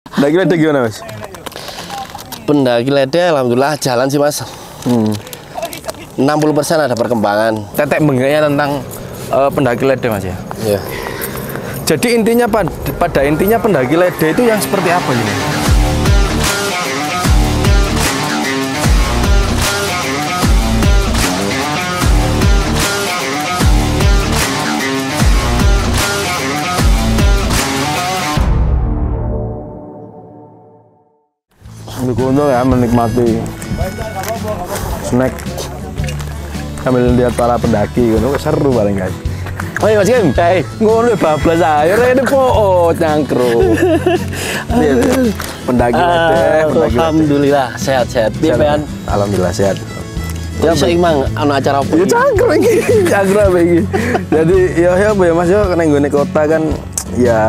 Pendaki Lede gimana Mas? Pendaki Lede alhamdulillah jalan sih Mas. 60% ada perkembangan. Tetek bengeknya tentang pendaki Lede Mas ya. Ya. Jadi intinya pada intinya pendaki Lede itu yang seperti apa ini? Untuk ya menikmati snack sambil lihat para pendaki, itu seru paling guys. Oh iya Mas Kim, Ngono bablas ayo ini po nyangkru. Pendaki Lede, alhamdulillah sehat-sehat. Pian? Alhamdulillah sehat. Ya seimbang anu acara apa? Ya cangkru iki, cangkru apa iki. Jadi ya apa ya Mas ya kena nggone kota kan ya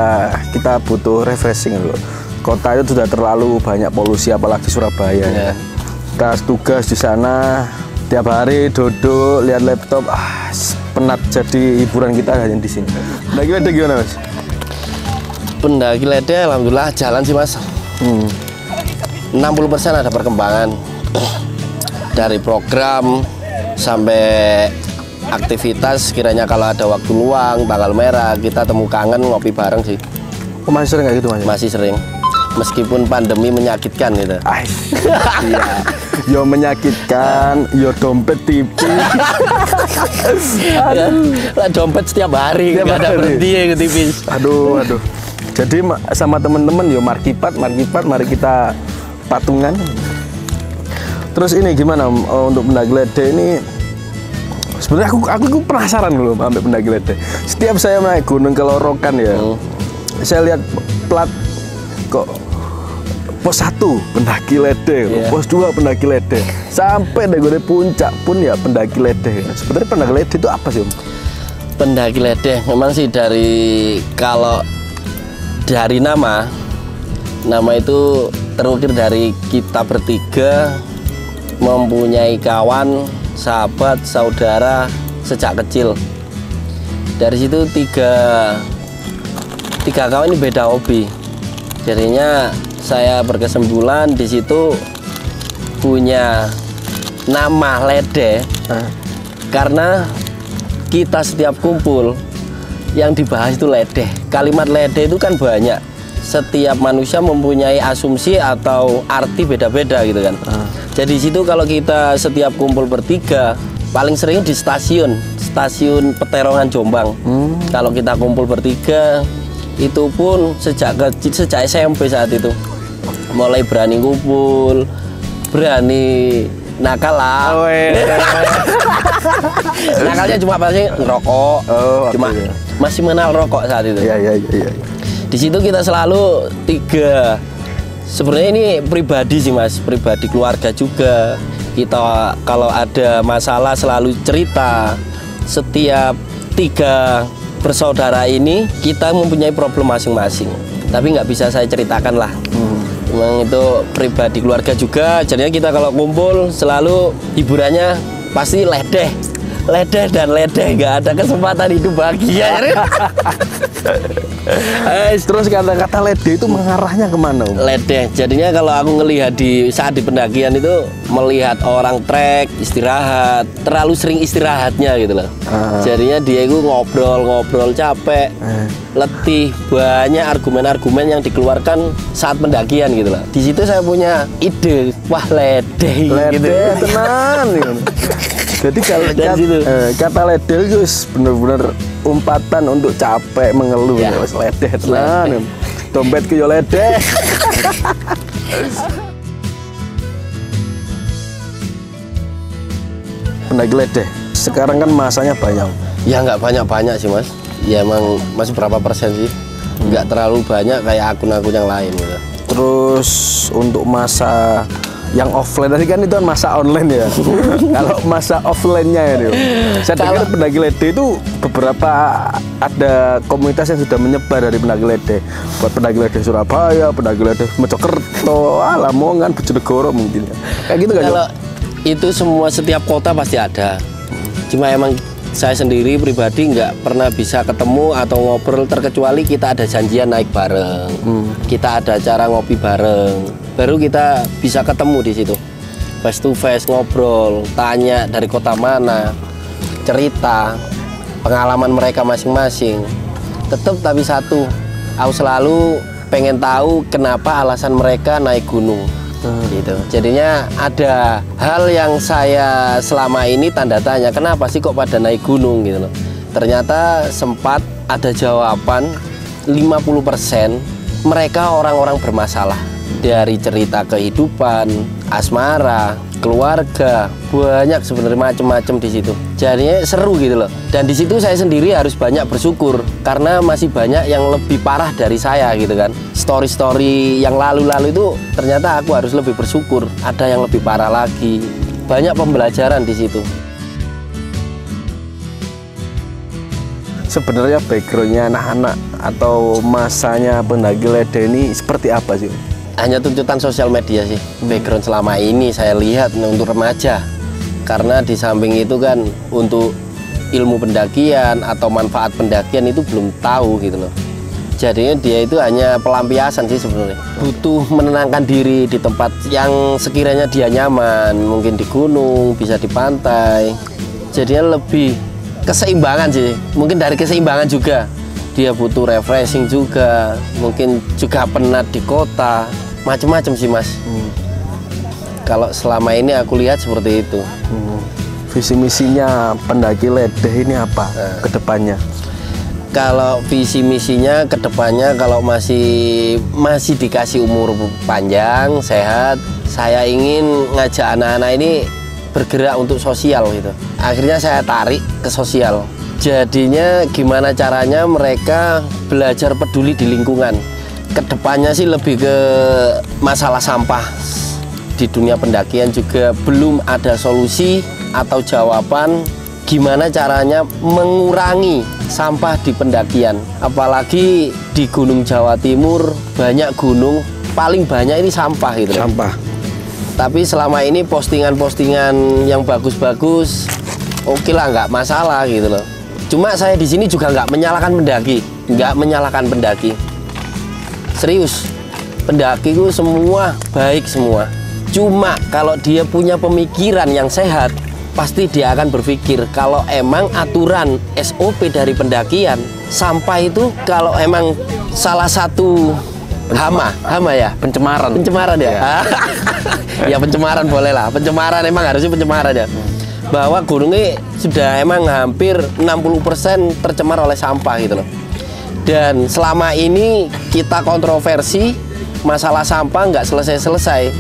kita butuh refreshing loh. Kota itu sudah terlalu banyak polusi apalagi Surabaya. Ya. Kita tugas di sana tiap hari duduk lihat laptop, penat. Jadi hiburan kita hanya di sini. Pendaki Lede gimana Mas? Pendaki Lede alhamdulillah jalan sih Mas. 60% ada perkembangan dari program sampai aktivitas. Kiranya kalau ada waktu luang tanggal merah kita temu kangen ngopi bareng sih. Oh, masih sering kayak gitu Mas? Masih sering. Meskipun pandemi menyakitkan gitu. Iya. Yo menyakitkan, yo dompet tipis. Lah dompet setiap hari nggak ada berhenti ya tipis. Aduh. Jadi sama temen-temen yo markipat, mari kita patungan. Terus ini gimana untuk pendaki Lede ini? Sebenarnya aku penasaran loh sampai pendaki Lede. Setiap saya naik Gunung Kelorokan ya, saya lihat plat kok pos 1 pendaki Lede, pos 2 pendaki Lede, sampai dari puncak pun ya pendaki Lede. Sebenarnya pendaki Lede itu apa sih Om? Pendaki Lede memang sih kalau dari nama itu terukir dari kita bertiga mempunyai kawan, sahabat, saudara sejak kecil. Dari situ tiga kawan ini beda hobi. Jadinya saya berkesimpulan di situ punya nama Lede karena kita setiap kumpul yang dibahas itu Lede. Kalimat Lede itu kan banyak. Setiap manusia mempunyai asumsi atau arti beda-beda gitu kan. Jadi di situ kalau kita setiap kumpul bertiga paling sering di stasiun Peterongan Jombang. Kalau kita kumpul bertiga itu pun sejak SMP saat itu mulai berani ngumpul, berani nakal lah. Nakalnya cuma pasti ngerokok, cuma masih mengenal rokok saat itu. Iya. Di situ kita selalu tiga. Sebenarnya ini pribadi sih Mas, pribadi keluarga juga. Kita kalau ada masalah selalu cerita. Setiap tiga bersaudara ini kita mempunyai problem masing-masing, tapi nggak bisa saya ceritakan lah. Memang itu pribadi keluarga juga. Jadinya kita kalau kumpul selalu hiburannya pasti Lede dan Lede, nggak ada kesempatan hidup bahagia. Terus kata-kata Lede itu mengarahnya kemana Om? Lede, jadinya kalau aku ngelihat saat di pendakian itu melihat orang trek istirahat, terlalu sering istirahatnya gitu loh. Jadinya dia itu ngobrol capek, letih, banyak argumen-argumen yang dikeluarkan saat pendakian gitu loh. Di situ saya punya ide, wah Lede gitu. Tenan. Jadi kalau kata Lede itu bener-bener umpatan untuk capek mengeluh ya. Lede tenan. Dompetku yo Lede. Pendaki Lede sekarang kan masanya banyak. Ya nggak banyak-banyak sih Mas. Ya emang masih berapa persen sih? Nggak terlalu banyak kayak akun-akun yang lain gitu. Terus untuk masa yang offline tadi kan itu kan masa online ya. Kalau masa offline-nya ya, saya dengar pendaki Lede itu beberapa ada komunitas yang sudah menyebar dari pendaki Lede. Buat pendaki Lede Surabaya, pendaki Lede Mojokerto, Lamongan, Bojonegoro mungkin. Kayak gitu kan? Kalau itu semua setiap kota pasti ada. Cuma emang Saya sendiri pribadi nggak pernah bisa ketemu atau ngobrol terkecuali kita ada janjian naik bareng, kita ada acara ngopi bareng, baru kita bisa ketemu di situ, face to face ngobrol, tanya dari kota mana, cerita pengalaman mereka masing-masing. Tetap tapi satu, aku selalu pengen tahu kenapa alasan mereka naik gunung. Gitu. Jadinya ada hal yang saya selama ini tanda tanya, kenapa sih kok pada naik gunung gitu loh. Ternyata sempat ada jawaban 50% mereka orang-orang bermasalah. Dari cerita kehidupan, asmara, keluarga, banyak sebenarnya macam-macam di situ. Jadinya seru gitu loh. Dan di situ saya sendiri harus banyak bersyukur karena masih banyak yang lebih parah dari saya gitu kan. Story-story yang lalu-lalu itu ternyata aku harus lebih bersyukur. Ada yang lebih parah lagi. Banyak pembelajaran di situ. Sebenarnya backgroundnya anak-anak atau masanya pendaki Lede ini seperti apa sih? Hanya tuntutan sosial media sih. Background selama ini saya lihat untuk remaja. Karena di samping itu kan untuk ilmu pendakian atau manfaat pendakian itu belum tahu gitu loh. Jadinya dia itu hanya pelampiasan sih sebenarnya. Butuh menenangkan diri di tempat yang sekiranya dia nyaman. Mungkin di gunung, bisa di pantai. Jadinya lebih keseimbangan sih. Mungkin dari keseimbangan juga. Dia butuh refreshing juga. Mungkin juga penat di kota. Macam-macam sih mas. Kalau selama ini aku lihat seperti itu. Visi misinya pendaki Lede ini apa ke depannya? Kalau visi misinya ke depannya, kalau masih dikasih umur panjang, sehat, saya ingin ngajak anak-anak ini bergerak untuk sosial gitu. Akhirnya saya tarik ke sosial. Jadinya gimana caranya mereka belajar peduli di lingkungan. Kedepannya sih lebih ke masalah sampah. Di dunia pendakian juga belum ada solusi atau jawaban gimana caranya mengurangi sampah di pendakian. Apalagi di Gunung Jawa Timur, banyak gunung, paling banyak ini sampah gitu. Sampah. Tapi selama ini postingan-postingan yang bagus-bagus, oke lah, nggak masalah gitu loh. Cuma saya di sini juga nggak menyalahkan pendaki, serius. Pendaki itu semua baik semua. Cuma kalau dia punya pemikiran yang sehat, pasti dia akan berpikir kalau emang aturan SOP dari pendakian, sampah itu kalau emang salah satu hama ya, pencemaran ya. Ya pencemaran boleh lah, pencemaran emang harusnya pencemaran ya. Bahwa gunung ini sudah emang hampir 60% tercemar oleh sampah gitu loh. Dan selama ini kita kontroversi masalah sampah nggak selesai-selesai.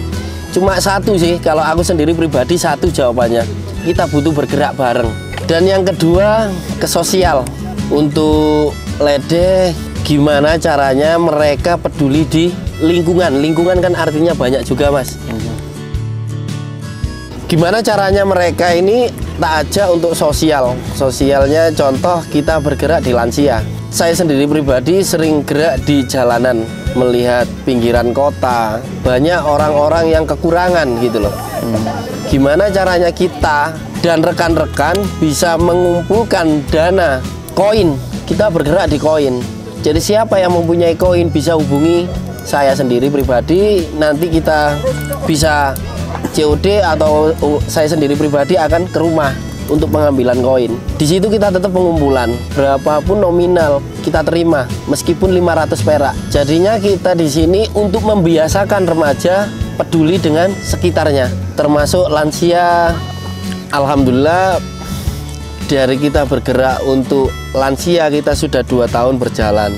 Cuma satu sih, kalau aku sendiri pribadi satu jawabannya, kita butuh bergerak bareng. Dan yang kedua, ke sosial. Untuk Lede, gimana caranya mereka peduli di lingkungan. Lingkungan kan artinya banyak juga mas. Gimana caranya mereka ini tak aja untuk sosial. Sosialnya contoh kita bergerak di lansia. Saya sendiri pribadi sering gerak di jalanan, melihat pinggiran kota, banyak orang-orang yang kekurangan gitu loh. Gimana caranya kita dan rekan-rekan bisa mengumpulkan dana koin. Kita bergerak di koin. Jadi siapa yang mempunyai koin bisa hubungi saya sendiri pribadi. Nanti kita bisa COD atau saya sendiri pribadi akan ke rumah untuk pengambilan koin. Di situ kita tetap pengumpulan, berapapun nominal kita terima, meskipun 500 perak. Jadinya kita di sini untuk membiasakan remaja peduli dengan sekitarnya, termasuk lansia. Alhamdulillah dari kita bergerak untuk lansia kita sudah 2 tahun berjalan.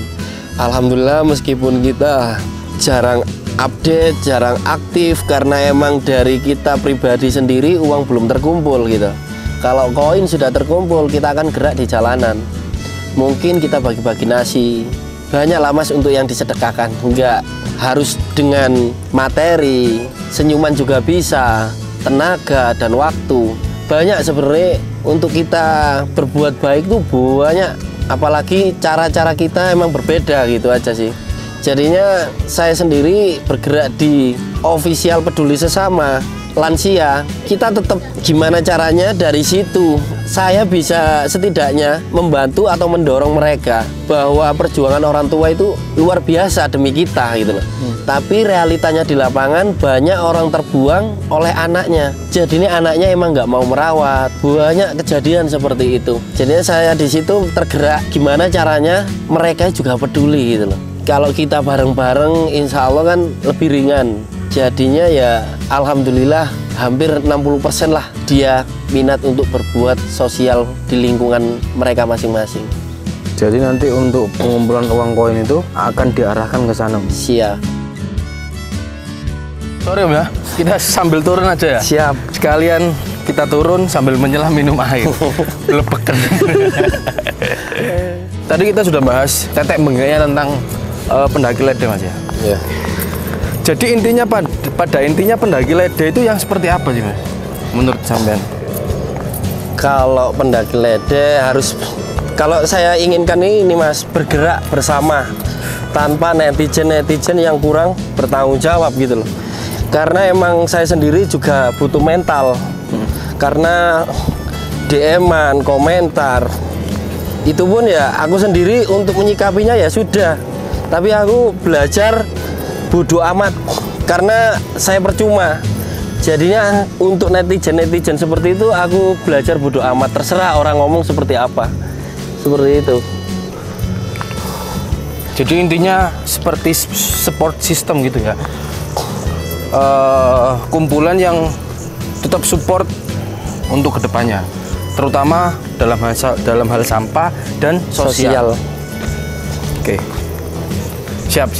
Alhamdulillah meskipun kita jarang update, jarang aktif karena emang dari kita pribadi sendiri uang belum terkumpul gitu. Kalau koin sudah terkumpul, kita akan gerak di jalanan. Mungkin kita bagi-bagi nasi. Banyak lah mas untuk yang disedekahkan. Enggak harus dengan materi, senyuman juga bisa, tenaga dan waktu. Banyak sebenarnya untuk kita berbuat baik itu banyak. Apalagi cara-cara kita emang berbeda gitu aja sih. Jadinya saya sendiri bergerak di official peduli sesama. lansia, kita tetap gimana caranya dari situ saya bisa setidaknya membantu atau mendorong mereka bahwa perjuangan orang tua itu luar biasa demi kita gitu loh. Tapi realitanya di lapangan banyak orang terbuang oleh anaknya. Jadi ini anaknya emang nggak mau merawat. Banyak kejadian seperti itu. Jadinya saya di situ tergerak gimana caranya mereka juga peduli gitu loh. Kalau kita bareng-bareng insya Allah kan lebih ringan. Jadinya ya alhamdulillah hampir 60% lah dia minat untuk berbuat sosial di lingkungan mereka masing-masing. Jadi nanti untuk pengumpulan uang koin itu akan diarahkan ke sana. Siap. Sorry Om ya, kita sambil turun aja ya. Siap. Sekalian kita turun sambil menyelam minum air. Lepeken. Tadi kita sudah bahas tetek bengeknya tentang pendaki lede Mas ya. Iya. Jadi intinya pada intinya pendaki lede itu yang seperti apa sih Mas? Menurut sampean? Kalau pendaki lede harus, kalau saya inginkan ini Mas, bergerak bersama tanpa netizen yang kurang bertanggung jawab gitu loh. Karena emang saya sendiri juga butuh mental. Karena DM-an, komentar itu pun ya aku sendiri untuk menyikapinya ya sudah. Tapi aku belajar bodoh amat karena saya percuma. Jadinya untuk netizen seperti itu aku belajar bodoh amat, terserah orang ngomong seperti apa. Seperti itu. Jadi intinya seperti support system gitu ya. Kumpulan yang tetap support untuk kedepannya, terutama dalam hal sampah dan sosial. Oke. Siap.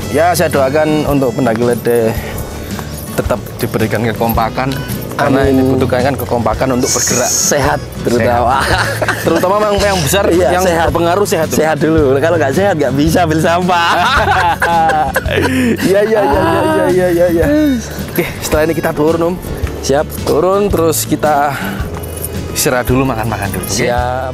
Ya, saya doakan untuk pendaki lede tetap diberikan kekompakan. Karena ini butuhkan kan kekompakan untuk bergerak. Sehat terutama. Terutama yang besar iya, yang sehat. berpengaruh sehat. Sehat dulu. Kalau nggak sehat nggak bisa ambil sampah. Iya. Oke, setelah ini kita turun Om. Siap. Turun terus kita istirahat dulu, makan dulu. Siap.